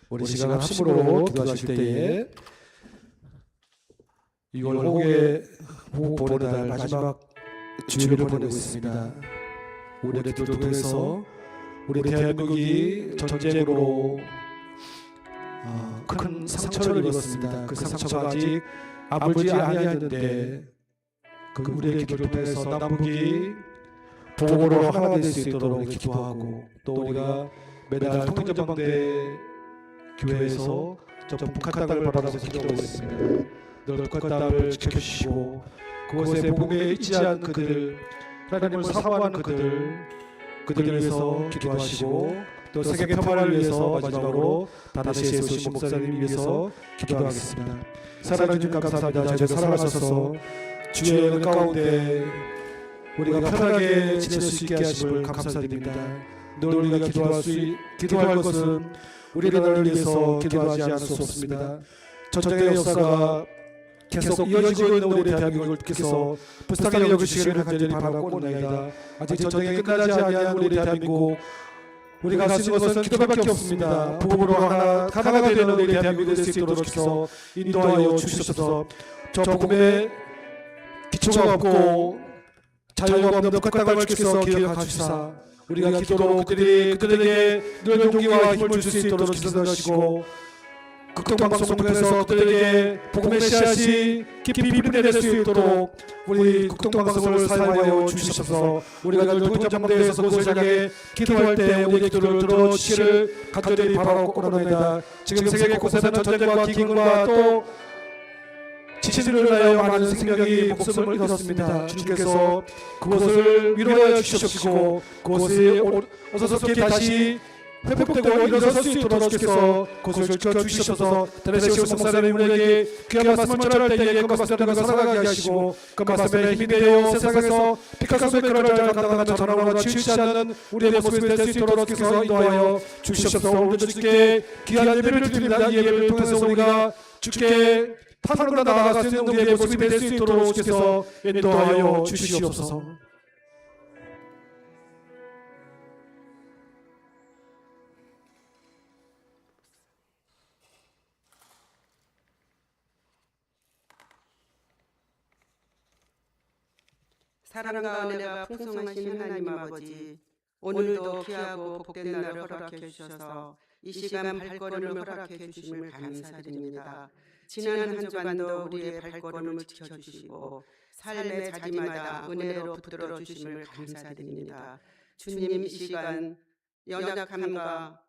우리 시간 합심으로 기도하실 때에 6월 호국의 보는 달 마지막 주일을 보내고 있습니다. 우리 기도를 통해서 우리 대한민국이 전쟁으로 큰 상처를 입었습니다. 그 상처가 아직 아물지 아니하였는데 그 우리의 기도를 통해서 남북이 복음으로 하나가 될 수 있도록 기도하고 또 우리가 매달 통전방대 교회에서 저 북한 땅을 바라보면서 기도하고 있습니다. 넓은 땅을 지켜주시고 그곳에 복음에 있지 않은 그들, 하나님을 사모하는 그들을 위해서 기도하시고 또 세계 평화를 위해서 마지막으로 다나시에 오신 목사님 위해서 기도하겠습니다. 사랑해 주님 감사합니다. 저희가 살아가셔서 주의 은혜 가운데 우리가 편하게 지낼 수 있게 하심을 감사드립니다. 늘 우리가 기도할 것은 우리나라를 위해서 기도하지 않을 수 없습니다. 전쟁의 역사가 계속 이어지고 있는 우리 대한민국을 께서 불쌍히 여기시기를 간절히 바라고 오나이다. 아직 전쟁이 끝나지 아니한 우리 대한민국, 우리가 할 수 있는 것은 기도밖에 없습니다. 복음으로 하나가 되는 우리 대한민국이 될 수 있도록 주셔서 인도하여 주시옵소서. 저 복음에 기초가 없고 자유가 없는 북한 땅을 주께서 기억하시사 우리가 기도로 그들에게 늘 용기와 힘을 줄 수 있도록 기도하시고 극동방송을 통해서 그들에게 복음의 씨앗이 깊이 비비낼 수 있도록 우리 극동방송을 사용하여 주시옵소서. 우리가 늘 통전망대에서 그곳을 향해 기도할 때 우리의 기도를 들어주시기를 간절히 바라고 오나이다. 지금 세계 곳에서는 전쟁과 기근과 또 지진을 인하여 많은 생명이 목숨을 잃었습니다. 주님께서 그것을 위로하여 주시옵시고 그것이 어서섭게 다시 회복되고 일어설 수 있도록 주께서 그것을 지켜주시옵소서. 다나시에 오신 목사님 우리에게 귀한 말씀을 전할 때에 그 말씀을 살아가게 하시고 그 말씀에 힘이 되어 세상에서 피카소의 그런 잘 감당하며 전하거나 치우치지 않는 우리의 모습이 될 수 있도록 주께서 인도하여 주시옵소서. 오늘 주께 귀한 예배를 드립니다. 이 예배를 통해서 우리가 주께 판으로 나아갈 수 있는 우리의 모습이 될 수 있도록 주께서 인도하여 주시옵소서. 사랑과 은혜가 풍성하신 하나님 아버지, 오늘도 귀하고 복된 날을 허락해 주셔서 이 시간 발걸음을 허락해 주심을 감사드립니다. 지난 한 주간도 우리의 발걸음을 지켜주시고 삶의 자리마다 은혜로 붙들어 주심을 감사드립니다. 주님, 이 시간 연약함과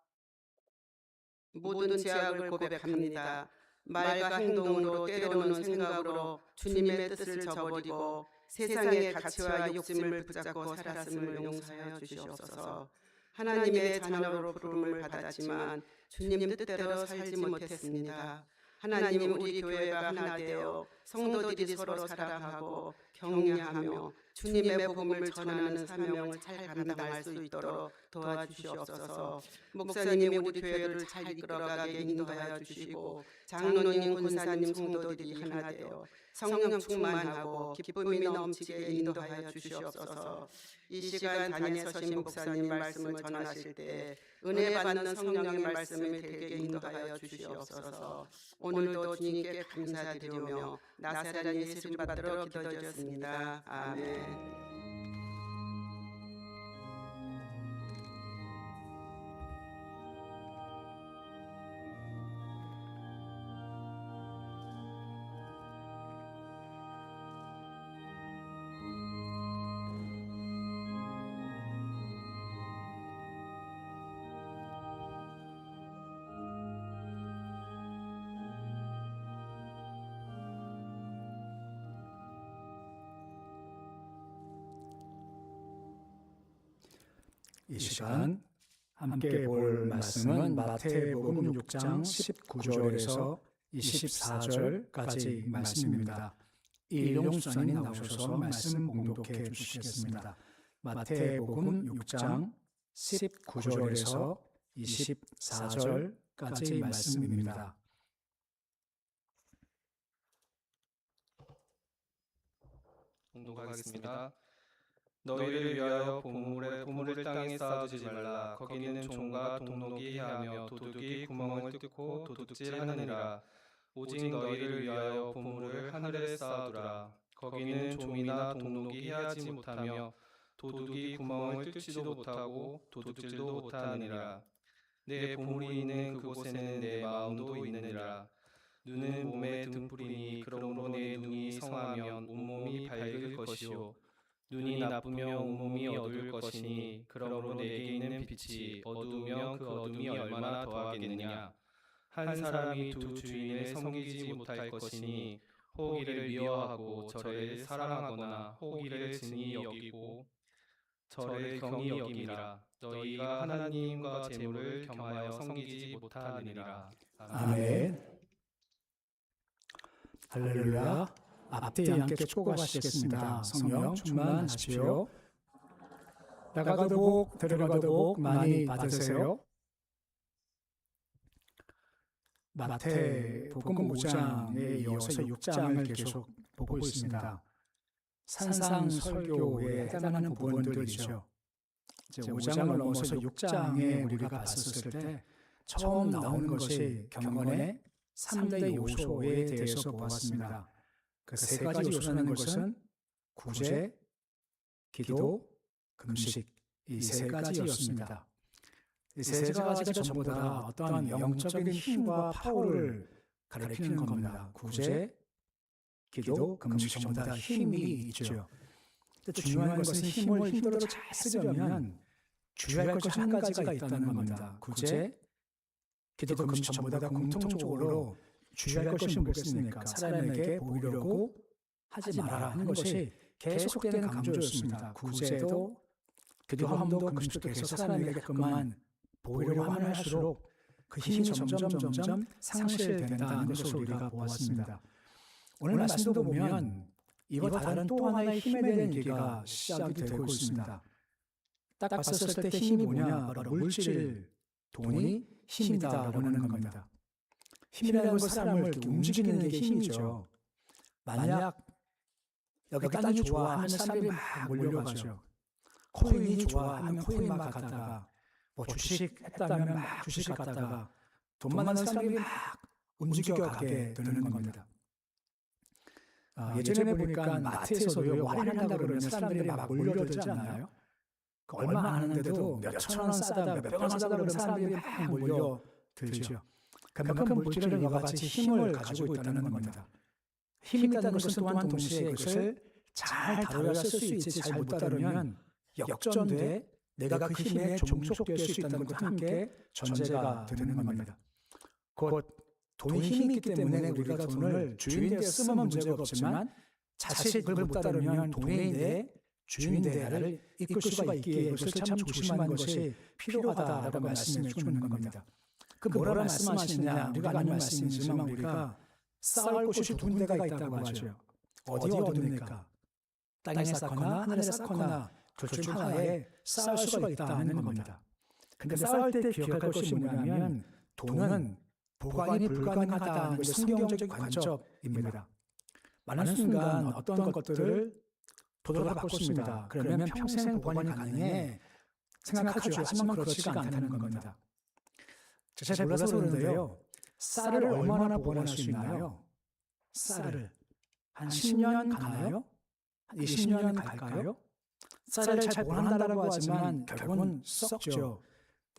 모든 죄악을 고백합니다. 말과 행동으로 때로는 생각으로 주님의 뜻을 저버리고 세상의 가치와 욕심을 붙잡고 살았음을 용서하여 주시옵소서. 하나님의 자녀로 부름을 받았지만 주님 뜻대로 살지 못했습니다. 하나님, 우리 교회가 하나 되어 성도들이 서로 사랑하고 격려하며 주님의 복음을 전하는 사명을 잘 감당할 수 있도록 도와주시옵소서. 목사님이 우리 교회를 잘 이끌어가게 인도하여 주시고 장로님, 권사님, 성도들이 하나 되어 성령 충만하고 기쁨이 넘치게 인도하여 주시옵소서. 이 시간 단위에 서신 목사님 말씀을 전하실 때 은혜 받는 성령의 말씀이 되게 인도하여 주시옵소서. 오늘도 주님께 감사드리며 나사렛 예수를 받들어 기도드렸습니다. 아멘. 이 시간 함께 볼 말씀은 마태복음 6장 19절에서 24절까지 말씀입니다. 일용수장님 나오셔서 말씀 공독해 주시겠습니다. 마태복음 6장 19절에서 24절까지 말씀입니다. 공독하겠습니다. 너희를 위하여 보물을 땅에 쌓아두지 말라. 거기는 종과 동록이 해하며 도둑이 구멍을 뚫고 도둑질하느니라. 오직 너희를 위하여 보물을 하늘에 쌓아두라. 거기는 좀이나 동록이 해하지 못하며 도둑이 구멍을 뚫지도 못하고 도둑질도 못하느니라. 내 보물이 있는 그곳에는 내 마음도 있느니라. 눈은 몸의 등불이니 그러므로 내 눈이 성하면 온몸이 밝을 것이요 눈이 나쁘며 온몸이 어두울 것이니 그러므로 내게 있는 빛이 어두우면 그 어둠이 얼마나 더하겠느냐. 한 사람이 두 주인을 섬기지 못할 것이니 혹 이를 미워하고 저를 사랑하거나 혹 이를 증히 여기고 저를 경히 여김이라. 너희가 하나님과 재물을 겸하여 섬기지 못하느니라. 아멘. 할렐루야. 앞뒤 함께 축복하시겠습니다. 성령 충만하십시오. 나가도 복, 들어가도 복 많이 받으세요. 마태복음 5장에 이어서 6장을 계속 보고 있습니다. 산상설교에 해당하는 부분들이죠. 이제 5장을 넘어서 6장에 우리가 봤었을 때 처음 나오는 것이 경건의 3대 요소에 대해서 보았습니다. 그 세 가지 요소라는 것은 구제, 기도, 금식 이 세 가지였습니다. 이 세 가지가 전부 다 어떠한 영적인 힘과 파워를 가리키는 겁니다. 구제, 기도, 금식 전부 다 힘이 있죠. 중요한 것은 힘을 힘대로 잘 쓰려면 주의할 것이 한 가지가 있다는 겁니다. 구제, 기도, 금식 전부 다 공통적으로 주의할 것이 무엇입니까? 사람에게 보이려고 하지 말아라 하는 것이 계속되는 강조였습니다. 구제도, 기도함도, 금식도 계속 사람에게만 보이려고 하면 할수록 그 힘이 점점 상실된다는 것을 우리가 보았습니다. 오늘 말씀도 보면 이와 다른 또 하나의 힘에 대한 얘기가 시작이 되고 있습니다. 딱 봤었을 때 힘이 뭐냐? 바로 물질, 돈이 힘이다라고 하는 겁니다. 힘이라는 것은 사람을 움직이는 게 힘이죠. 만약 여기 땅이 좋아하면 사람들이 막 몰려가죠. 코인이 좋아하면 코인만 갖다가 뭐 주식 했다면 막 주식 갖다가 돈 많은 사람들이 막 움직여가게 되는 겁니다. 예전에 보니까 마트에서도 할인한다 그러면 사람들이 막 몰려들지 않나요? 얼마 안 하는데도 몇천 원 싸다, 몇백 원 싸다 그러면 사람들이 막 몰려들죠. 그만큼 물질은 이와 같이 힘을 가지고 있다는 겁니다. 힘이 있다는 것은 또한 동시에 그것을 잘 다뤄야 쓸 수 있지 잘 못 다루면 역전돼 내가 그 힘에 종속될 수 있다는 것과 함께 전제가 되는 겁니다. 곧 돈이 힘이 있기 때문에 우리가 돈을 주인되어 쓰면 문제가 없지만 자칫 그걸 못 따르면 돈이 내 주인되야를 이끌 수가 있기에 이것을 참 조심하는 것이 필요하다라고 말씀해 주는 겁니다. 그 뭐라 말씀하시느냐 우리가 아는 말씀이지만 우리가 쌓을 곳이 두 군데가 있다고 하죠. 어디입니까? 땅에 쌓거나 하늘에 쌓거나 둘 중 하나에 쌓을 수가 있다는 겁니다. 근데 쌓을 때 기억할 것이 뭐냐면 돈은 보관이 불가능하다는 것이 성경적인 관점입니다. 많은 순간 어떤 것들을 도둑으로 바꿨습니다. 그러면 평생 보관이 가능해 생각하죠. 하지만 그렇지가 않다는 겁니다. 제가 잘 몰라서 그러는데요. 쌀을 얼마나 보관할 수 있나요? 쌀을 한 10년 가나요? 한 20년 갈까요? 쌀을 잘 보관한다고 하지만 결국은 썩죠.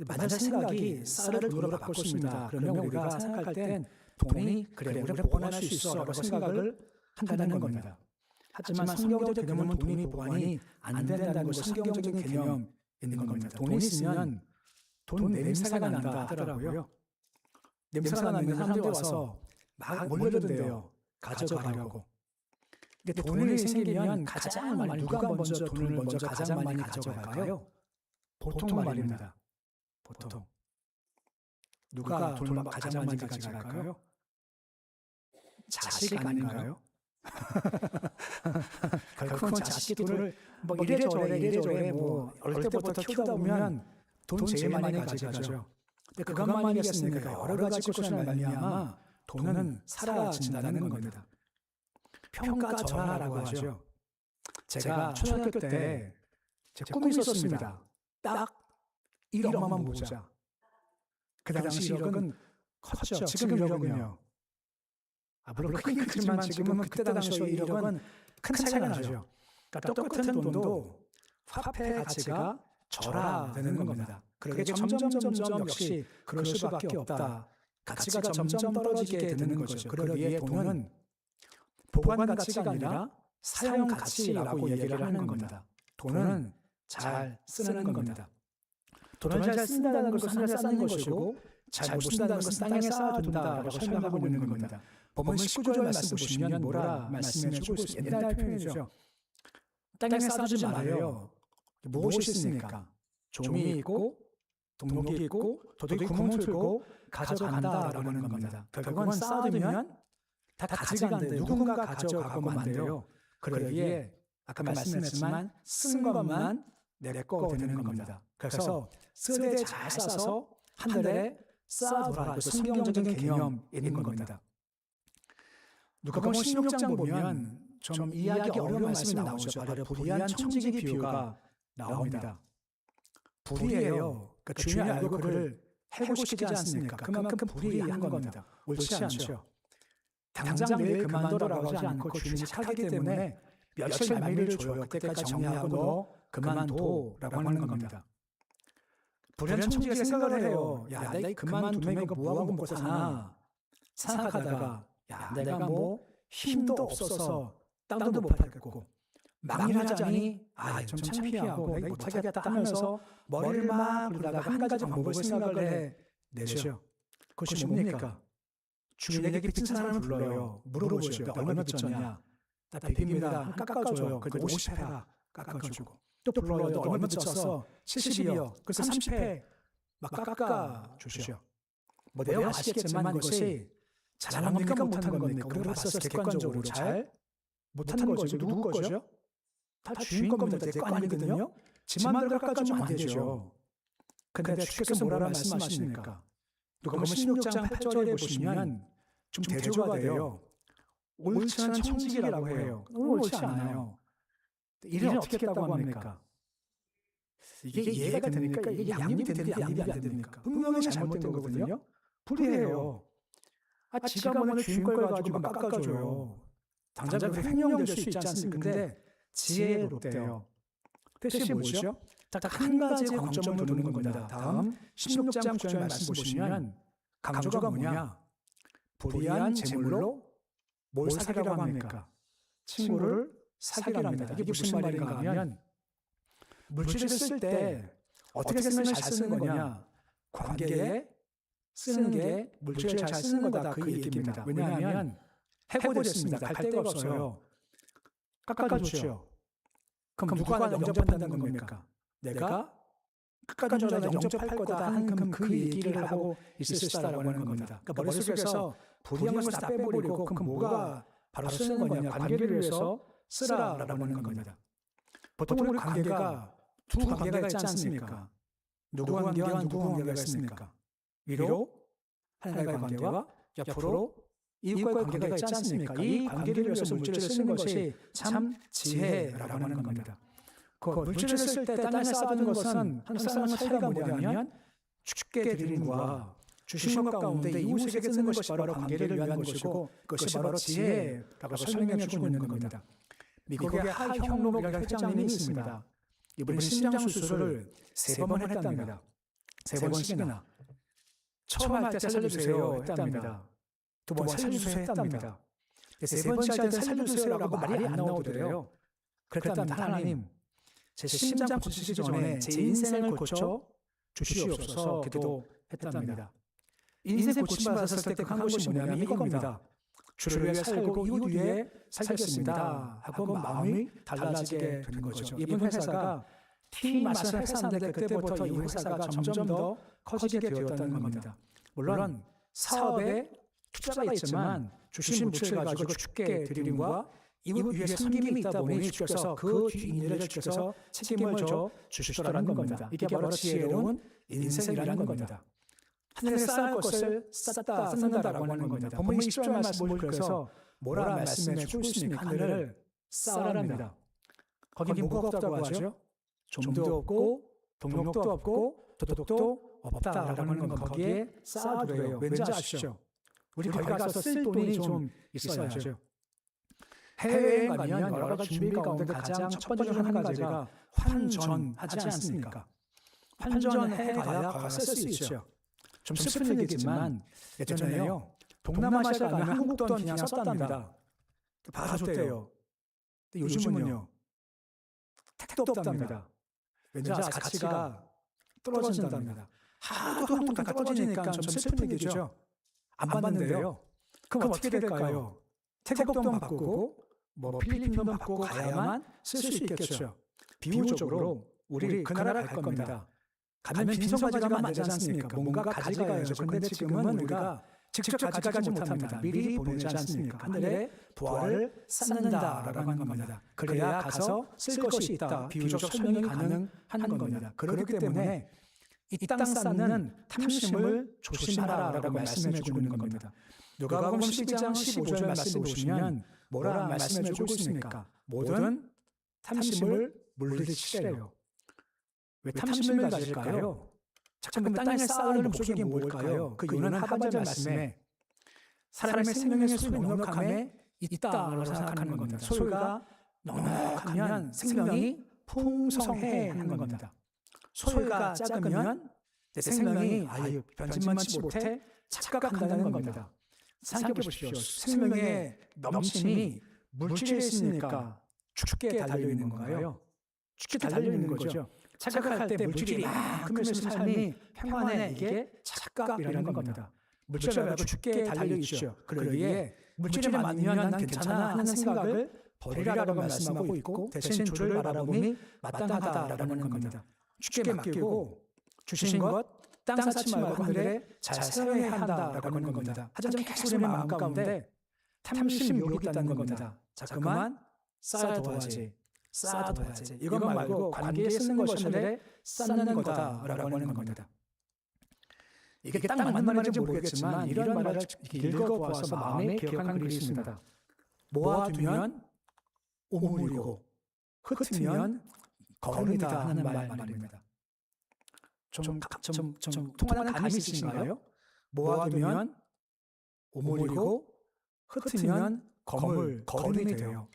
만약 생각이 쌀을 돈으로 바꿨습니다. 그러면 우리가 생각할 땐 돈이 그래 우리가 보관할 수 있어 라고 생각을 한다는 겁니다. 하지만 성경적 개념은 돈이 보관이 안 된다는 것이 성경적인 개념 있는 겁니다. 돈이 있으면 돈 냄새가 난다 하더라고요. 냄새가 나면 사람들이 와서 막 몰려든대요. 가져가려고. 근데 돈이 생기면 가장 많이 누가 먼저 돈을 먼저 가장 많이 가져갈까요? 보통 말입니다. 보통. 누가 돈을 가장 많이 가져갈까요? 자식 아닌가요? 결국은 자식이 돈을 뭐 이래저래 뭐 어릴 때부터 키우다 보면 돈 제일 많이 가져가죠. 근데 그것만이겠습니까? 여러 가지 것으로 말미암아 돈은 사라진다는 겁니다. 평가절하라고 하죠. 제가 초등학교 때 제 꿈이 있었습니다. 딱 1억만 모으자. 그 당시 1억은 컸죠. 지금 1억은요. 물론 크긴 크지만 지금은 그때 당시 1억은 큰 차이가 나죠. 그러니까 똑같은 돈도 화폐 가치가 절하되는 겁니다. 그러게 점점 역시 그럴 수밖에 없다. 가치가 점점 떨어지게 되는 거죠. 그러기에 돈은 보관 가치가 아니라 사용 가치라고 얘기를 하는 겁니다. 돈은 잘 쓰는 겁니다. 돈을 잘 쓴다는 것은 하늘에 쌓는 것이고 잘 못 쓴다는 것은 땅에 쌓아둔다라고 설명하고 있는 겁니다. 본문 19절 말씀 보시면 뭐라 말씀해주고 있어요. 옛날 표현이죠. 땅에 쌓아두지 말아요. 무엇이 있습니까? 좀이 있고 동록이 있고 도둑이 구멍을 뚫고 가져간다라고 하는 겁니다. 결국은 쌓아두면 다 가져간대. 누군가 가져가고만 안 돼요. 그러기에 아까 말씀했지만 쓴 것만 내 거 되는 겁니다. 그래서 쓰되 잘 싸서 하늘에 쌓아두라. 그 성경적인 개념이 있는 겁니다. 누가복음 16장 보면 좀 이해하기 어려운 말씀이 나오죠. 바로 불의한 청지기 비유가 나옵니다. 불의해요. 그러니까 주인이 알고 그를 해고시키지 않습니까? 그만큼 불의한 겁니다. 옳지 않죠. 당장 내일 그만둬라고 하지 않고 주인이 착하기 때문에 며칠 만미를 줘요. 그때까지 정리하고 너 그만둬라고 하는 겁니다. 불의한 청지기가 생각을 해요. 야, 내가 그만두면 이거 뭐하고 먹고 사나? 생각하다가 야, 내가 뭐 힘도 없어서 땅도 못 팔겠고 망일하자니 좀 창피하고 내가 못하겠다 하면서 머리를 막 굴다가 한 가지 방법을 생각을 해내죠. 그것이 뭡니까? 주인에게 빚진 사람을 불러요. 물어보죠. 얼마 빚졌냐? 나 100입니다. 깎아줘요. 그래도 50회라 깎아주고 또 불러요. 너 얼마 빚졌어? 70이요. 그래서 30회 막 깎아주죠. 뭐 내가 아시겠지만 그것이 잘하는 겁니까 못하는 겁니까? 우리가 봤을 때 객관적으로 잘 못하는 거죠. 누구 거죠? 다 주인 겁니다. 내 거 아니거든요. 지만대로 깎아주면 안 되죠. 근데 주께서 뭐라 말씀하십니까? 누가복음 16장 8절에 보시면 좀 대조가 돼요. 옳지 않은 청지기라고 해요. 옳지 않아요. 일을 어떻게 했다고 합니까? 이게 이해가 됩니까? 이게 양립이 되는데 양립이 안 됩니까? 분명히 잘못된 거거든요. 불의해요. 지가 뭐는 주인 걸 가지고 막 깎아줘요. 당장 횡령될 수 있지 않습니까? 근데 지혜롭대요. 뜻이 뭐죠? 딱 한 가지 관점을 두는 겁니다. 다음 16장 9절 말씀 보시면 강조가 뭐냐? 불의한 재물로 뭘 사기라고 합니까? 친구를 사기랍니다. 이게 무슨 말인가 하면 물질을 쓸 때 어떻게 쓰면 잘 쓰는 거냐? 관계에 쓰는 게 물질을 잘 쓰는 거다 그 얘기입니다. 왜냐하면 해고됐습니다. 갈 데가 없어요. 깎아줬죠. 그럼 누가 영접한다는 겁니까? 내가 깎아줘야 영접할 거다 하는 그 얘기를 하고 있으시다라고 하는 겁니다. 그러니까 머릿속에서 불의한 것을 다 빼버리고 그럼 뭐가 바로 쓰는 거냐? 관계를 위해서 쓰라라고 하는 겁니다. 보통 우리 관계가 두 관계가 있지 않습니까? 누구 관계와 누구 관계가 있습니까? 위로 하나님과의 관계와 옆으로 이웃과의 관계가 있지 않습니까? 이 관계를 위해서 물질을 쓰는 것이 참 지혜라고 하는 겁니다. 그 물질을 쓸 때 땅에 쌓아두는 것은 항상 차이가 뭐냐면 주께 드리는 것과 주신 것 가운데 이웃에게 쓰는 것이 바로 관계를 위한 것이고 그것이 바로 지혜라고 설명해 주고 있는 겁니다. 미국의 하형록이라는 회장님이 있습니다. 이분이 신장 수술을 3번 했답니다. 3번씩이나. 처음 할 때 살려주세요 했답니다. 2번 살려주세요 했답니다. 3번째 할 때 살려주세요라고 말이 안 나오더래요. 그랬답니다. 하나님, 제 심장 고치시기 전에 제 인생을 고쳐 주시옵소서 기도했답니다. 인생 고침받았을 때 한 것이 뭐냐면 이겁니다. 주를 위해 살고 이웃 위해 살겠습니다 하고 마음이 달라지게 된 거죠. 이번 회사가 티 마시는 회사인데 그때부터 이 회사가 점점 더 커지게 되었다는 겁니다. 물론 사업에 투자가 있지만 주신 물질을 가지고 주께 드림과 이웃 위에 섬김이 있다 보니 주께서 그 뒤일을 주께서 책임을 져 주시더라는 겁니다. 이게 바로 지혜로운 인생이라는 겁니다. 하늘에 쌓을 것을 쌓다 쌓는다라고 하는 겁니다. 본문 20절 말씀을 그래서 뭐라 말씀해 주고 있습니까? 하늘을 쌓으랍니다. 거기 뭐가 없다고 하죠? 좀도 없고 동력도 없고 도덕도 없다라는 건 거기에 쌓아두래요. 왠지 아시죠? 우리 거기 가서 쓸 돈이 좀 있어야죠. 해외여행 가면 여러 가지 준비 가운데 가장 첫 번째 중 한 가지가 환전하지 않습니까? 환전해 가야 거기서 쓸 수 있죠. 좀 슬픈 얘기지만 예전에요. 동남아시아 가면 한국 돈 그냥 썼답니다. 받아줬대요. 근데 요즘은요. 택도 없답니다. 왠지 가치가 떨어진답니다. 하도 한국 다 떨어지니까 좀 슬픈 얘기죠. 안 받는데요. 그럼 어떻게 될까요? 태국돈 바꾸고 뭐 필리핀돈 바꾸고 가야만 쓸 수 있겠죠. 비유적으로 우리 그 나라 갈 겁니다. 가면 빈손 가져가면 안 되지 않습니까? 뭔가 가져가야죠. 그런데 지금은 우리가 직접 가져가지 못합니다. 미리 보내지 않습니까? 하늘에 보화를 쌓는다라고 하는 겁니다. 그래야 가서 쓸 것이 있다. 비유적 설명이 가능한 겁니다. 그렇기 때문에 이 땅 쌓는 탐심을 조심하라라고 말씀해 주고 있는 겁니다. 누가복음 12장 15절 말씀 보시면 뭐라 말씀해 주고 있습니까? 모든 탐심을 물리치래요. 왜 탐심을 가질까요? 잠깐만 땅에 쌓을 목적이 뭘까요? 그 요나는 하반절 말씀에 사람의 생명의 소유가 넉넉함에 있다라고 생각하는 겁니다. 소유가 넉넉하면 생명이 풍성해 하는 겁니다. 소유가 작으면 내 생명이 변질만치 못해 착각한다는 겁니다. 생각해 보십시오. 생명의 넘침이 물질에 있으니까 죽게 달려있는 건가요? 죽게 달려있는 거죠. 착각할 때 물질이 만큼 있으면 삶이 평안해. 이게 착각이라는 겁니다. 물질 말고 죽게 달려있죠. 그러기에 물질에 많으면 난 괜찮아 하는 생각을 버리라고 말씀하고 있고 대신 주를 바라봄이 마땅하다라는 겁니다. 죽게 맡기고 주신 것 땅 쌓지 말고 하늘에 잘 사용해야 한다라고 하는 겁니다. 하지만 계속 우리 마음 가운데 탐심 유혹이 있다는 겁니다. 자꾸만 쌓아둬야지. 쌓아둬야지. 이것 말고 관계에 쓰는 것이 하늘에 쌓는 거다라고 하는 겁니다. 이게 딱 맞는 말인지 모르겠지만 이런 말을 읽어보아서 마음에 기억하는 글이 있습니다. 모아두면 오물이고 흩으면 거름이다 하는 말입니다. 좀 통하는 감이 있으신가요? 모아두면 오물이고 흩으면 거름이 돼요.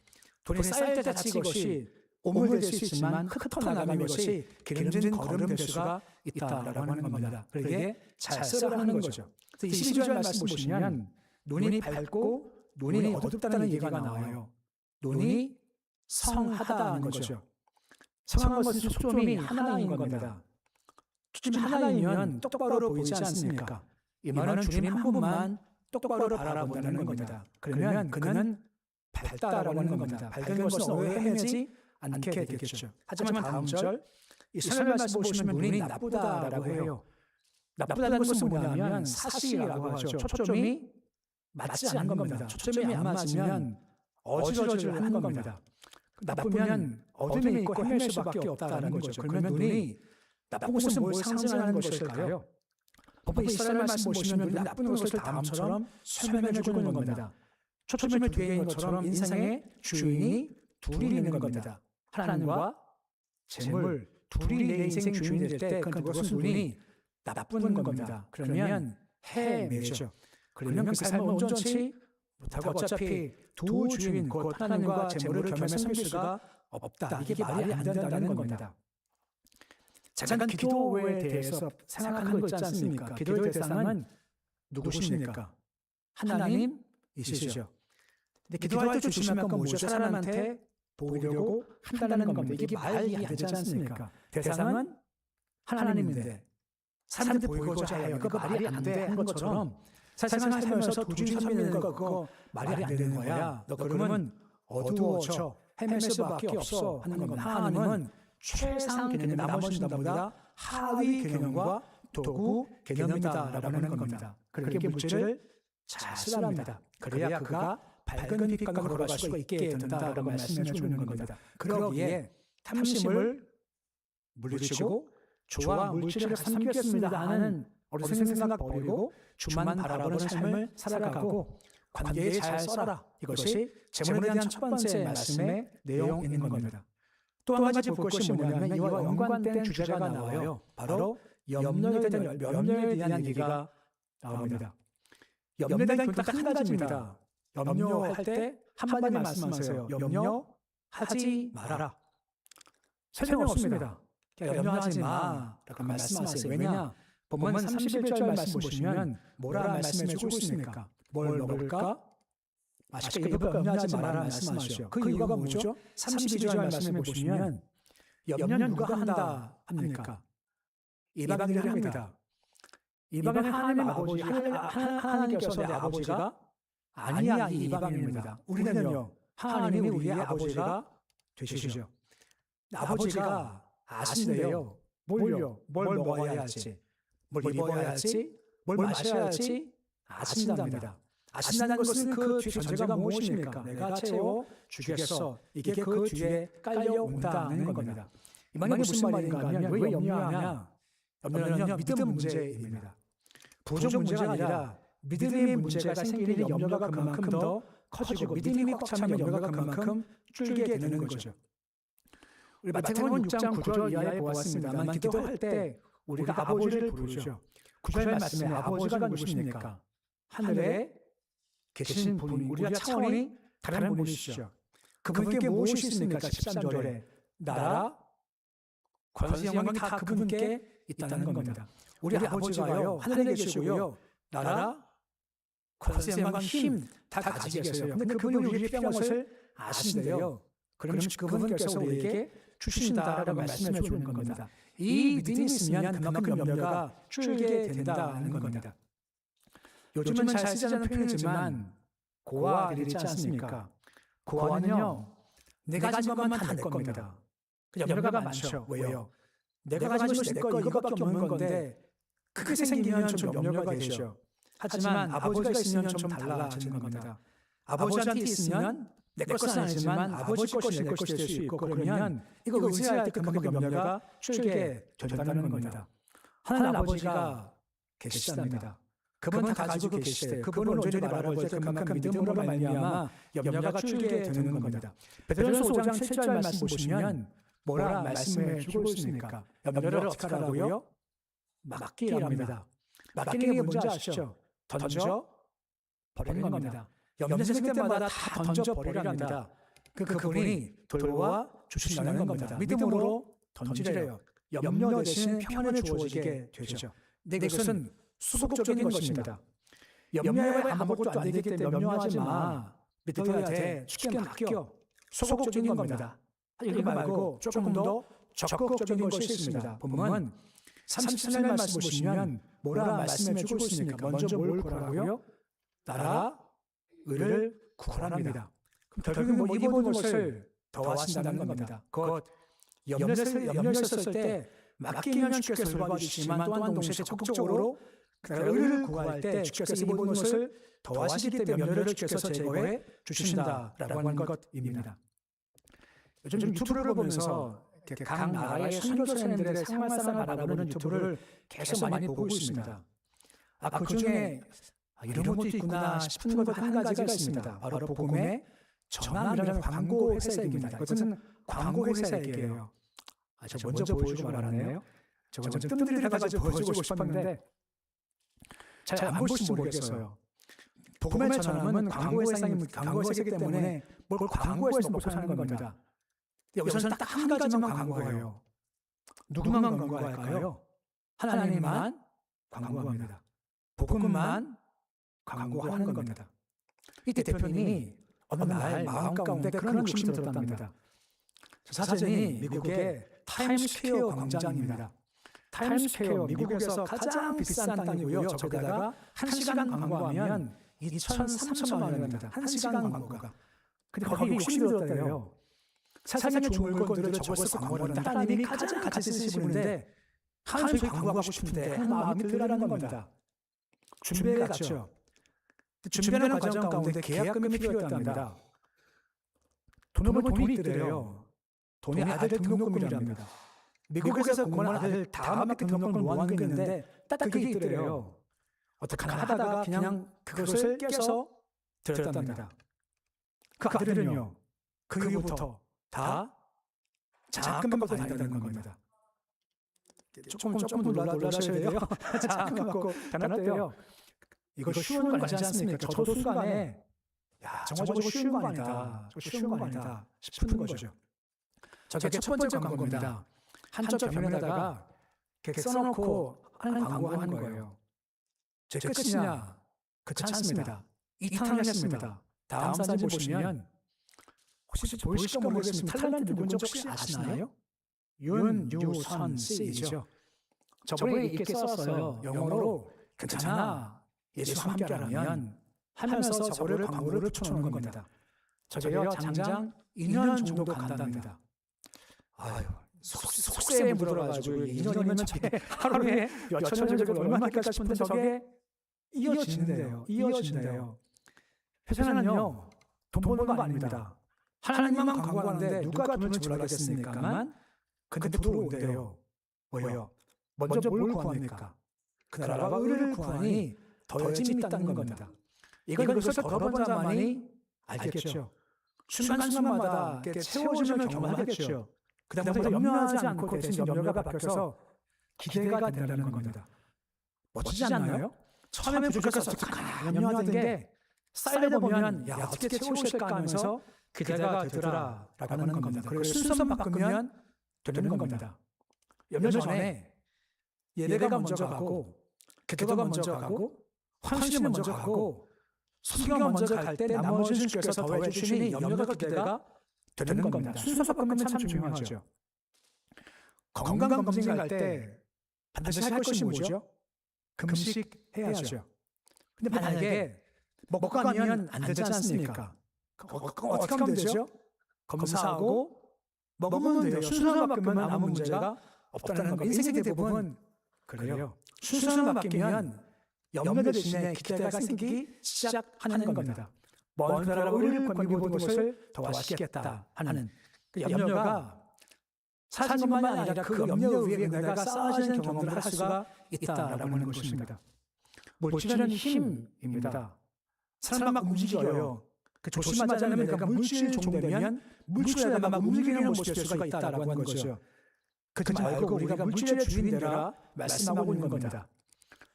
돈이 쌓일 때 자칫 이것이 오물될 수 있지만 흩어나가면 이것이 기름진 거름 될 수가 있다라고 하는 겁니다. 그러기에 잘 쓰라는 거죠. 22절 말씀 보시면 눈이 밝고 눈이 어둡다는 얘기가 나와요. 눈이 성하다는 거죠. 성한 것은 초점이 하나인 겁니다. 초점이 하나이면 똑바로 보이지 않습니까? 이 말은 주님 한 분만 똑바로 바라본다는 겁니다. 그러면 그는 밝다라고 하는 겁니다. 밝은 것은 오해 헤매지 않게 되겠죠. 하지만 다음 절, 이 설명 말씀 보시면 눈이 나쁘다라고 해요. 나쁘다는 것은 뭐냐면 사실이라고 하죠. 초점이 맞지 않는 겁니다. 초점이 안 맞으면 어지러지를 하는 겁니다. 나쁘면 어둠에 있고 헤맬 수밖에 없다는 거죠. 그러면 눈이 나쁜 것은 뭘 상징하는 것일까요? 이스라엘 말씀 보시면 눈이 나쁜 것을 다음처럼 설명해 주고 있는 겁니다. 초점을 뒤에 있는 것처럼 인생의 주인이 둘이 있는 겁니다. 하나님과 재물, 둘이 내 인생 주인이 될 때 그것은 눈이 나쁜 겁니다. 그러면 헤매죠. 그러면 그 삶을 온전치 못하고 어차피 두 주인 곧 하나님과 재물을 겸해 섬길 수가 없다. 이게 말이 안 된다는 겁니다. 잠깐 기도에 대해서 생각한 거 있지 않습니까? 기도의 대상은 누구십니까? 하나님이시죠. 근데 기도할 때 조심할 건 뭐죠? 사람한테 보이려고 한다는 겁니다. 이게 말이 안 되지 않습니까? 대상은 하나님인데 사람한테 보이고자 해요. 그거 말이 안 돼 한 것처럼 세상을 살면서 두주인 섬기는 거 그거 말이 안 되는 거야. 너 그러면 어두워져 헤맬 수밖에 없어 하는 겁니다. 하나님은 최상 개념, 나머지 전부다 하위 개념과 도구 개념이다라고 하는 겁니다. 그렇게 물질을 잘 쓰랍니다. 그래야 그가 밝은 빛과 걸어갈 수가 있게 된다라고 말씀해 주는 겁니다. 그러기에 탐심을 물리치고 주와 물질을 섬기겠습니다 하는 어리석은 생각 버리고 주만 바라보는 삶을 살아가고 관계에 잘 써라. 이것이 재물에 대한 첫 번째 말씀의 내용인 겁니다. 또 한 가지 볼 것이 뭐냐면 이와 연관된 주제가 나와요. 바로 염려에 대한 얘기가 나옵니다. 염려에 대한 교훈 딱 한 가지입니다. 염려할 때 한마디 말씀하세요. 염려하지 말아라. 설명 없습니다. 염려하지 마라고 말씀하세요. 왜냐? 본문 31절 말씀 보시면 뭐라 말씀해 주고 있습니까? 뭘 먹을까? 맛있게 입을까? 염려하지 말아라 말씀하시죠. 그 이유가 뭐죠? 32절 말씀해 보시면 염려는 누가 한다 합니까? 이방인이 합니다. 이방인 하나님 아버지 하나님께서 내 아버지가 아니야 이 이방인입니다. 우리는요 하나님이 우리의 아버지가 되시죠. 아버지가 아신대요. 뭘 먹어야 할지, 뭘 입어야 할지, 뭘 마셔야 할지 아신답니다. 아신다는 것은 그 뒤에 전제가 무엇입니까? 내가 채워 주겠어. 이게 그 뒤에 깔려온다는 겁니다. 이 말이 무슨 말인가 하면 왜 염려하냐? 염려는요 믿음 문제입니다. 부정 문제가 아니라 믿음의 문제가 생기는 염려가 그만큼 더 커지고 믿음이 꽉 차면 염려가 그만큼 줄게 되는 거죠. 우리 마태복음 6장 9절 이하에 보았습니다만 기도할 때 우리가 아버지를 부르죠. 9절 말씀에 아버지가 누구십니까? 하늘에 계신 분, 우리가 차원이 다른 분이시죠. 그분께 무엇이 있습니까? 13절에 나라, 권세, 영광이 다 그분께 있다는 겁니다. 우리 아버지가요 하늘에 계시고요 나라, 권세, 영광, 힘 다 가지고 계세요. 근데 그분이 우리의 필요한 것을 아신대요. 그러면 그분께서 우리에게 주신다라고 말씀해 주는 겁니다. 이 믿음이 있으면 그만큼 염려가 줄게 된다는 겁니다. 요즘은 잘 쓰지 않는 표현이지만 고아들이 있지 않습니까? 고아는요 내가 가진 것만 다 내 겁니다. 염려가 많죠. 왜요? 내가 가진 것이 내 거 이거밖에 없는 건데 크게 생기면 좀 염려가 되죠. 하지만 아버지가 있으면 좀 달라지는 겁니다. 아버지한테 있으면 내 것은 아니지만 아버지 것이 내 것이 될 수 있고 그러면 이거 의지할 때 그만큼 염려가 줄게 된다는 겁니다. 하나님 아버지가 계시답니다. 그분 다 가지고 계시대요. 그분은 온전히 바라볼 때 그만큼 믿음으로 말미암아 염려가 줄게 되는 겁니다. 베드로전서 5장 7절 말씀 보시면 뭐라 말씀해 주고 있습니까? 염려를 어떻게 하라고요? 맡기랍니다. 맡기는 게 뭔지 아시죠? 던져 버리는 겁니다. 염려 생길 때마다 다 던져 버리랍니다. 그분이 돌보아 주신다는 겁니다. 믿음으로 던지래요. 염려 대신 평안을 주어지게 되죠. 내 것은 수속적인 것입니다. 염려에 아무것도 안 되기 때문에 염려하지 마. 믿어야 돼. 쉽게 맡겨. 소극적인 겁니다. 이거 말고 조금 더 적극적인 것이 있습니다. 본문 33절 말씀 보시면 뭐라 말씀해 주고 있습니까? 먼저 뭘 구하라고요? 나라, 의를 구하랍니다. 결국은 뭐 입은 것을 더하신다는 겁니다. 곧 염려했을 때 맡기면 주께서 돌봐주시지만 또한 동시에 적극적으로 의를 구할 때 주께서 입은 것을 더하시기 때문에 염려를 주께서 제거해 주신다라고 하는 것입니다. 요즘 유튜브를 보면서 각 나라의 선교사님들의 생활상을 바라보는 유튜브를 계속 많이 보고 있습니다. 그 중에 이런 것도 있구나 싶은 것 한 가지가 있습니다. 바로 복음의 전함이라는 광고 회사 얘기입니다. 이것은 광고 회사 얘기예요. 저 먼저 보여주고 말았네요. 저거 좀 뜸들여가지고 보여주고 싶었는데 잘 안 볼지 모르겠어요. 복음의 전함은 광고 회사이기 때문에 뭘 광고해서 먹고 사는 겁니다. 여기서는 딱 한 가지만 광고해요. 누구만 광고할까요? 하나님만 광고합니다. 복음만 광고하는 겁니다. 이때 대표님이 어느 날 마음 가운데 그런 욕심이 들었답니다. 사진이 미국의 타임스퀘어 광장입니다. 타임스퀘어 미국에서 가장 비싼 땅이고요. 저기다가 1시간 광고하면 2,000~3,000만 원입니다. 1시간 광고가. 근데 거기 욕심이 들었대요. 세상의 좋은 물건들을 적어서 광고하는 따님이 가장 같이 쓰시는 분인데 저희 광고하고 싶은데 하는 마음이 들으라는 겁니다. 준비해 갔죠. 준비하는 과정 가운데 계약금이 필요했답니다. 돈이 있더래요. 돈이 아들 등록금이랍니다. 미국에서 공무원 아들 다음 학기 등록금 모아놓은 게 있는데 딱 그게 있더래요. 어떻게 하다가 그냥 그것을 깨서 드렸답니다. 그 아들은요. 그 이후부터 다 장학금 받고 다닌다는 겁니다. 조금 놀라셔야 돼요. 장학금 받고 다녔대요. 이거 쉬운 거 아니지 않습니까? 저도 순간에 정말 저거 쉬운 거 아니다. 쉬운 거 아니다 싶은 거죠. 저게 첫 번째 광고입니다. 한쪽 벽면에다가 이렇게 써놓고 하는 광고하는 거예요. 제 끝이냐? 그렇지 않습니다. 2탄을 했습니다. 다음 사진 보시면 혹시 보이실까 모르겠습니다. 탤런트 누군지 혹시 아시나요? 윤유선 씨죠. 저번에 이렇게 썼어요. 영어로 괜찮아. 예수와 함께라면 하면서 저거를 광고를 붙여놓은 겁니다. 저게요 장장 2년 정도 간답니다. 아유 속세에 묻어가지고 2년이면 저게 하루에 몇천 년 저게 얼마나 할까 싶은데 저게 이어진대요. 회사는요 돈 버는 거 아닙니다. 하나님만 광고하는데 누가 돈을 지불하겠습니까만 근데 들어온대요. 뭐예요? 먼저 뭘 구합니까? 그 나라와 의를 구하니 더해짐이 있다는 겁니다. 이걸 걸어본 자만이 알겠죠. 순간순간마다 채워짐을 경험하겠죠. 그 다음부터 염려하지 않고 대신 염려가 바뀌어서 기대가 된다는 겁니다. 멋지지 않나요? 처음에 부족해서 염려하던 게 쌓이다 보면 야 어떻게 채우실까 하면서 기대가 되더라라고 하는 겁니다. 그리고 순서만 바꾸면 되는 겁니다. 염려 전에 예배가 먼저 가고 기도가 먼저 가고 헌신이 먼저 가고 성경 먼저 갈 때 나머지 주께서 더해 주시니 염려가 기대가 되는 겁니다. 순서 바꾸면 참 중요하죠. 건강검진 갈 때 반드시 할 것이 뭐죠? 금식 해야죠. 근데 만약에 먹고 가면 안 되지 않습니까? 어떻게 하면 되죠? 검사하고 먹으면 돼요. 순서만 바꾸면 아무 문제가 없다는 겁니다. 인생의 대부분 그래요. 순서만 바뀌면 염려 대신에 기대가 생기기 시작하는 겁니다. 먼 나라 의를 권비 모든 것을 더 맛있겠다 하는 그 염려가 사진뿐만 아니라 그 염려 위에 내가 쌓아지는 경험들을 할 수가 있다라고 하는 것입니다. 물질은 힘입니다. 사람 막 움직여요. 그 조심하지 않으면 내가 물질 종되면 물질에 막 움직이는 모습이 될 수가 있다라고 하는 거죠. 그렇지 말고 우리가 물질의 주인되라 말씀하고 있는 겁니다.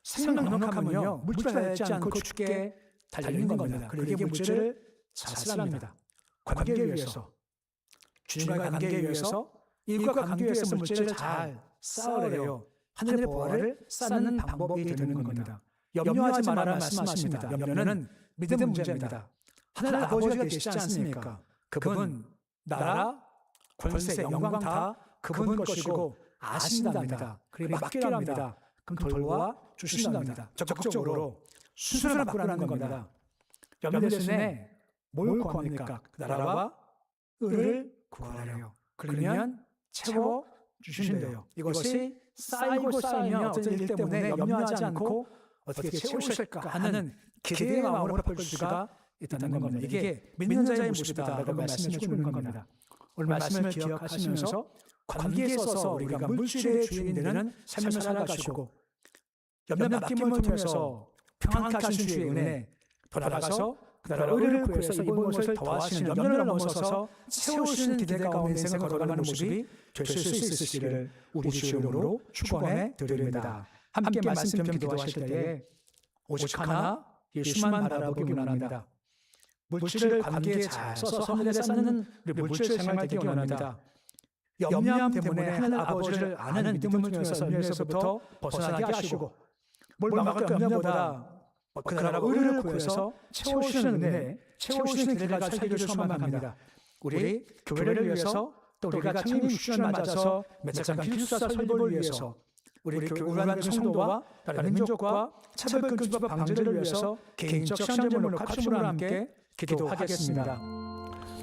생명 넉넉하면요 물질 달지 않고 죽게 달리는 겁니다. 그리고 이게 물질을 자살합니다. 관계에 위해서 주님과의 관계에 위해서 일과 관계에 위해서 물질을 잘 쌓으래요. 하늘의 보화를 쌓는 방법이 되는 겁니다. 염려하지 말아라 말씀하십니다. 염려는 믿음 문제입니다. 하늘 아버지가 계시지 않습니까? 그분 나라 권세 영광 다 그분 것이고 아신답니다. 그리고 맡기랍니다. 그럼 돌보아 주신답니다. 적극적으로 순서를 바꾸라는 겁니다. 염려 대신에 뭘 구합니까? 나라와 의를 구하래요. 그러면 채워 주신대요. 이것이 쌓이고 쌓이면 어떤 일 때문에 염려하지 않고 어떻게 채우실까 하는 기대의 마음으로 바꿀 수가 있다는 겁니다. 이게 믿는 자의 모습이다라고 말씀해 주는 겁니다. 오늘 말씀을 기억하시면서 관계에 있어서 우리가 물질의 주인이 되는 삶을 살아가시고 염려 맡김을 통해서 평안케 하신 주의 은혜 더 나아가서 그 나라 의를 구해서 이번 것을 더하시는 염려를 넘어서서 채우시는 기대 가운데 인생을 걸어가는 모습이 되실 수 있으시기를 우리 주의 이름으로 축원해 드립니다. 함께 말씀 겸 기도하실 때에 오직 하나 예수만 바라보기 원합니다. 물질을 관계에 잘 써서 하늘에 쌓는 우리 물질 생활 되기 원합니다. 염려함 때문에 하늘 아버지를 아는 믿음을 통해서 염려에서부터 벗어나게 하시고 뭘 막을 염려보다 그 나라 의를 구해서 채우시는 은혜, 채우시는 기대가 살기를 소망합니다. 우리 교회를 위해서 또 우리가 창립 6주년 맞아서 매장간 기숙사 설립을 위해서 우리 교회라는 성도와 다른 민족과 차별 금지법 방지를 위해서 개인적 시간제물과 카춤으로 함께 기도하겠습니다.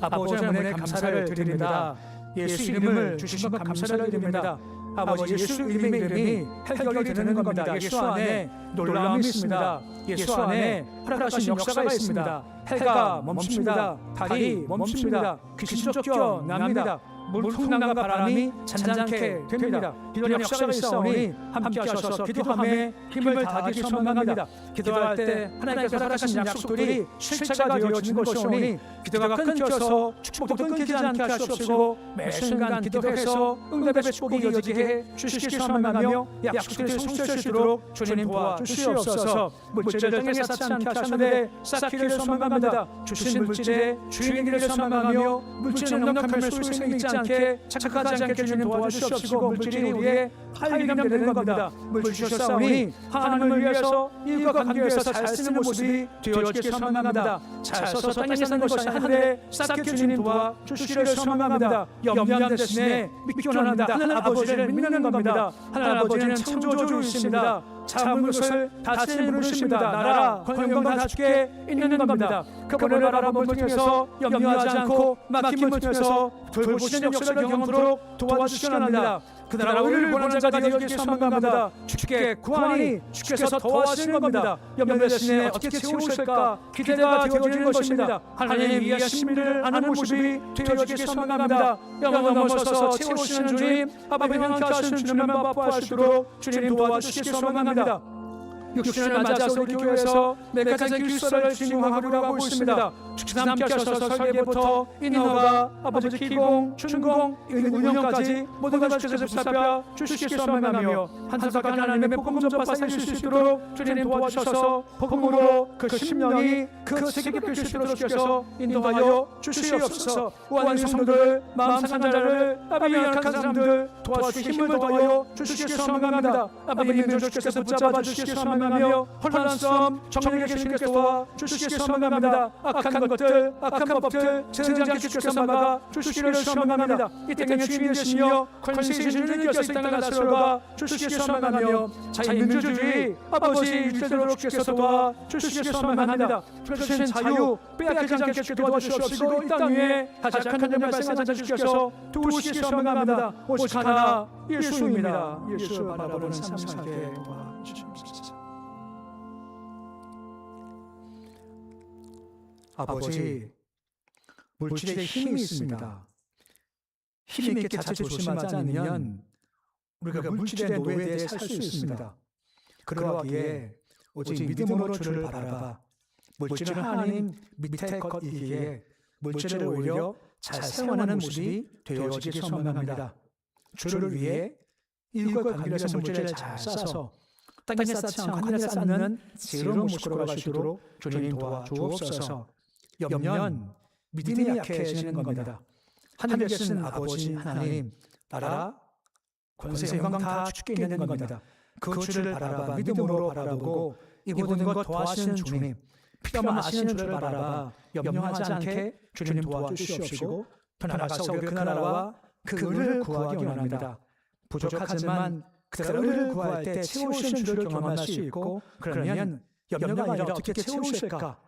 아버지 하나님의 감사를 드립니다. 예수 이름을 주신 것 감사를 드립니다. 아버지 예수 이름이 해결이 되는 겁니다. 예수 안에 놀라움이 있습니다. 예수 안에 허락하신 역사가 있습니다. 해가 멈춥니다. 달이 멈춥니다. 귀신 쫓겨납니다. 물풍랑과 바람이 잔잔케 됩니다. 기도는 역사가 있사오니 함께 하셔서 기도함에 힘을 다하기 소망합니다. 기도할 때 하나님께서 허락하신 약속들이 실체가 되어지는 것이오니 기도가 끊겨서 축복도 끊기지 않게 하시옵시고 매 순간 기도해서 응답의 축복이 이어지게 해 주시기 소망하며 약속들이 성취되도록 주님 도와주시옵소서. 물질을 땅에 쌓지 않게 하셨는데 쌓기를 소망합니다. 주신 물질의 주인이기를 소망하며 물질의 넉넉함을 소유생이 있지 않게 착각하지 않게 주님 도와주시옵시고 물질이 우리의 활기가 되는 겁니다. 물 주셨사오니 하나님을 위해서 일과 관계에서 잘 쓰는 모습이 되어지길 소망합니다. 잘 써서 땅에 사는 것이 하늘에 쌓게 주님 도와주시기를 소망합니다. 염려함 대신에 믿기 원합니다. 하나님 아버지를 믿는 겁니다. 하나님 아버지는 창조주이십니다. 참은 것을 다스리는 분이십니다. 나라 권능과 다 주께 있는 겁니다. 그분을 바라본 통해서 염려하지 않고 막힘을 통해서 돌보시는 역사를 경험하도록 도와주시기 합니다. 그 나라 우리를 원하는 자가 되어지길 소망합니다. 주께 구하니 주께서 도와주시는 겁니다. 염려 대신에 어떻게 채우실까 기대가 되어지는 것입니다. 하나님 위하신 일을 하는 모습이 되어지길 소망합니다. 영광 넘어서서 채우시는 주님, 아버지 함께 하시는 주님만 맛보아시도록 주님 도와주시길 소망합니다. 육신을 맞아서 우리 교회에서 매가지 길서를 진행하려고 하고 있습니다. 주께서 함께 하셔서 설계부터 인허가, 아버지 기공, 준공, 운영까지 모든 것을 주께서 붙잡아 주시길 소망하며 한사가 하나님의 복음 전파 살릴 수 있도록 주님 도와주셔서 복음으로 그 심령이 그 세계 필수 있도록 주께서 인도하여 주시옵소서. 우한 성도들, 마음 상한 자를 아버지 약한 사람들 도와주시기 힘을 더하여 주시길 소망합니다. 아버지 힘을 주께서 붙잡아 주시길 소망합니다. 하며 혼란성 정령의 주님께서 도와주시길 소망합니다. 악한 것들, 악한 법들 세상지 않게 주께서 막아 주시기를 소망합니다. 이 땅의 주인이 되시며 권세의 주님께서 이 땅을 다스려가 주시길 소망하며 자유민주주의 아버지 일대로 주께서 도와주시길 소망합니다. 주신 자유 빼앗기지 않게 도와주시옵시고 이 땅 위에 가장 큰 영광을 발생하자 주께서 도우시길 소망합니다. 오직 하나 예수입니다. 예수를 바라보는 삶 살게 도와주시옵소서. 아버지, 물질에 힘이 있습니다. 힘 있게 자칫 조심하지 않으면 우리가 물질의 노예에 살 수 있습니다. 그러하기에 오직 믿음으로 주를 바라봐 물질은 하나님 밑에 것이기에 물질을 오히려 잘 사용하는 모습이 되어지길 소망합니다. 주를 위해 일과 관계에서 물질을 잘 싸서 땅에 쌓지 않고 하늘에 쌓는 지혜로운 모습으로 걸어가시도록 주님 도와주옵소서. 염려는 믿음이 약해지는 겁니다. 하늘에 계신 아버지 하나님, 나라, 권세, 영광 다 주께 있는 겁니다. 그 주를 바라봐 믿음으로 바라보고 이 모든 것 도와주시는 주님, 필요만 아시는 주를 바라봐 염려하지 않게 주님 도와주시옵시고 편안하사 우리 그 나라와 그 의를 구하기 원합니다. 부족하지만 그 의를 구할 때 채우시는 주를 경험할 수 있고 그러면 염려가 아니라 어떻게 채우실까?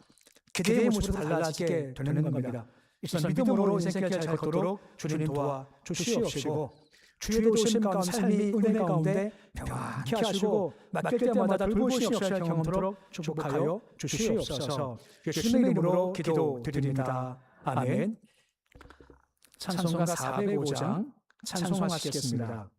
기대의 모습으로 달라지게 되는 겁니다. 이처럼 믿음으로 인생길 잘 걷도록 주님 도와주시옵시고 주의 오신 가운데 삶이 은혜 가운데 평안케 하시고 맡길 때마다 돌보시옵소서 경험토록 축복하여 주시옵소서. 예수님의 이름으로 기도드립니다. 아멘. 찬송가 405장 찬송하시겠습니다.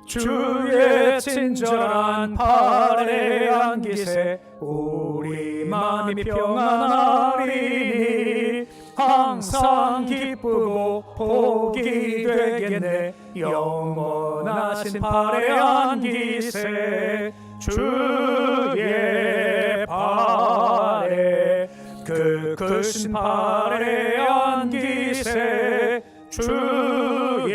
주의 친절한 팔에 안기세 우리 마음이 평안하리니 항상 기쁘고 복이 되겠네 영원하신 팔에 안기세 주의 팔에 그 크신 팔에 안기세 주의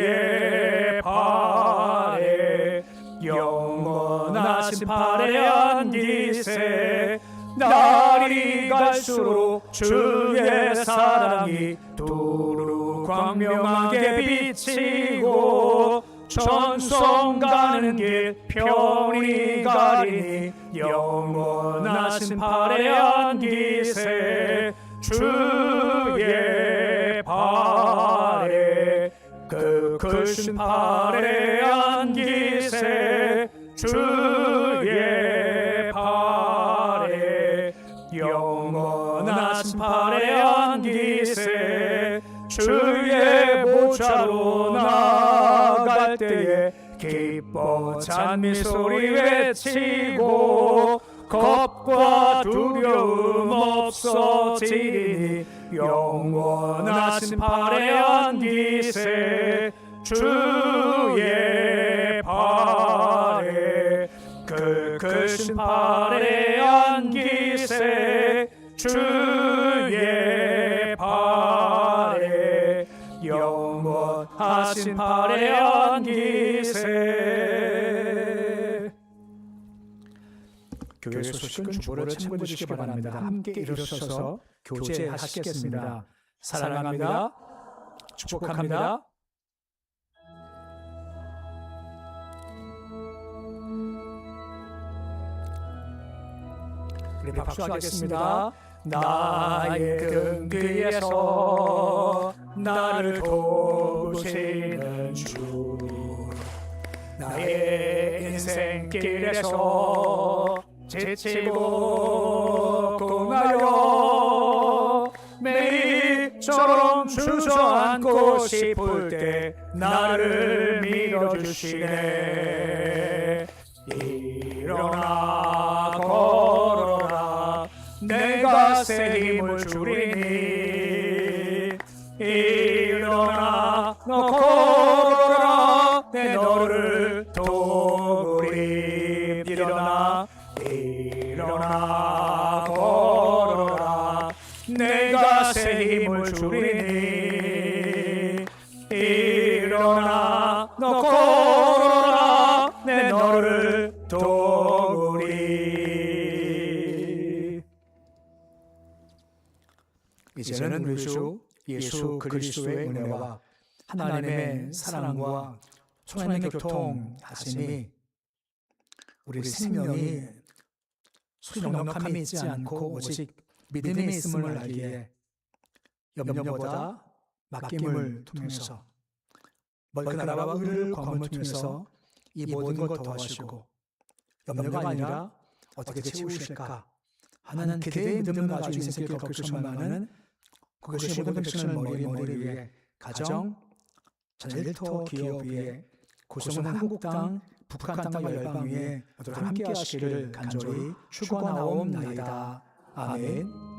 팔에 영원하신 팔에 안기세 날이 갈수록 주의 사랑이 두루 광명하게 비치고 전송 가는 길 편히 가리니 영원하신 팔에 안기세 주의 팔에 그 크신 팔에 안기세 주 영원하신 팔의 안기세 주의 보좌로 나갈 때에 기뻐 찬미 소리 외치고 겁과 두려움 없어지리니 영원하신 팔의 안기세 주의 팔에 그 크신 팔의 안기세 주의 팔에 영원하신 팔의 안기세. 교회 소식은 주보를 참고해 주시기 바랍니다. 함께 일어서서 교제하시겠습니다. 사랑합니다. 축복합니다. 우리 박수하겠습니다. 나의 등 뒤에서 나를 도우시는 주, 나의 인생길에서 지치고 고나여 매일 저런 주저앉고 싶을 때 나를 밀어주시네. 일어나 걸어라 내가 새 힘을 주리니. 일어나 너 걸어라 내 너를 도우리. 일어나 걸어라 내가 새 힘을 주리니. 일어나 너 걸어라 내 너를 도우리. 이제는 우리 주 예수 그리스도의 은혜와 하나님의 사랑과 성령의 교통하심이 우리 생명이 수넉넉함이 있지 않고 오직 믿음이 있음을 알기에 염려보다 맡김을 통해서 멀큰 나라와 의를 구함을 통해서 이 모든 것 더하시고 염려가 아니라 어떻게 채우실까 하는 기대의 믿음을 가지고 인생길 겪을 수만은 그것이 모든 백성을 머리 위에 가정, 일터, 기업 위에 고성은 한국 땅, 북한 땅과 열방 위에 모두 함께 하시기를 간절히 축원하옵나이다. 아멘.